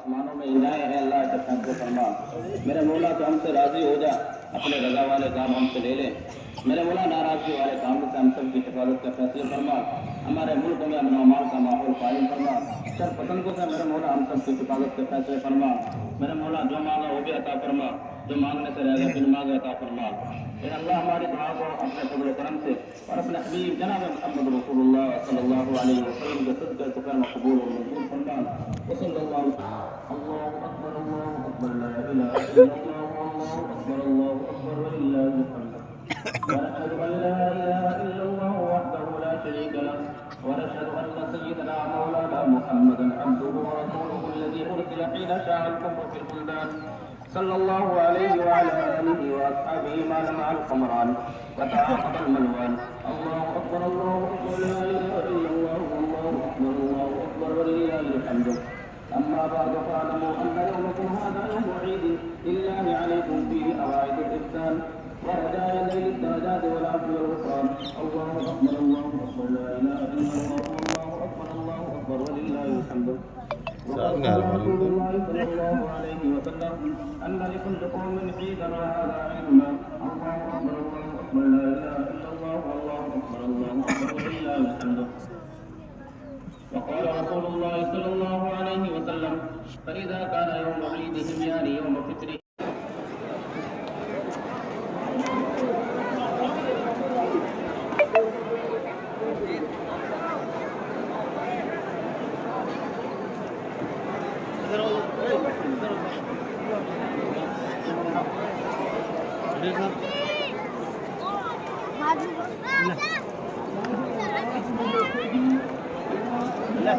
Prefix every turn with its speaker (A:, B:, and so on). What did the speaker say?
A: आसमानों में इलाहे हैं अल्लाह के फैसले फरमा। मेरे मौला तो हमसे राजी हो जा, अपने रजा वाले काम हमसे ले ले। मेरे मौला नाराजगी वाले काम से हम सब की हिफाजत के फैसले फरमा। हमारे मुल्क में अमन अमान का माहौल कायम फरमा। शर पसंदों से मेरे मौला हम सब की हिफाजत के फैसले फरमा। मेरे मौला जो मांगा वो भी अता फरमा, जो मांगने से रह गया बिन मांगे अता फरमा। अल्लाह हमारी दुआ को अपने फजल करम से और अपने हबीब जनाब मुहम्मद रसूलुल्लाह सल्लल्लाहु अलैहि वसल्लम के सदक़े से करम कबूल और मंजूर फरमा। वसल्लल्लाहु अल्लाहु अकबर ला इलाहा इल्लल्लाह अल्लाहु अकबर वलिल्लाहिल हम्द। ونشهد أن لا إله إلا الله وحده لا شريك له ونشهد أن سيدنا مولانا محمدا عبده ورسوله الذي أرسل حين شاع الكفر في البلدان صلى الله عليه وعلى آله وأصحابه ما لمع القمران وتعاقب الملوان. الله أكبر الله أكبر لا إله إلا الله والله أكبر ولله الحمد. أما بعد فاعلموا أن يومكم هذا يوم عيد لله عليكم فيه أواعد الإحسان ورجاء الليل الدرجات والعفو والغفران. الله أكبر الله أكبر لا إله إلا الله الله أكبر ولله الحمد. وقال رسول الله صلى الله عليه وسلم أن لكل قوم عيدا وهذا عيدنا. الله أكبر لا إله إلا الله والله أكبر ولله الحمد. وقال رسول الله صلى الله عليه وسلم فإذا كان يوم عيدهم يعني يوم فطره لا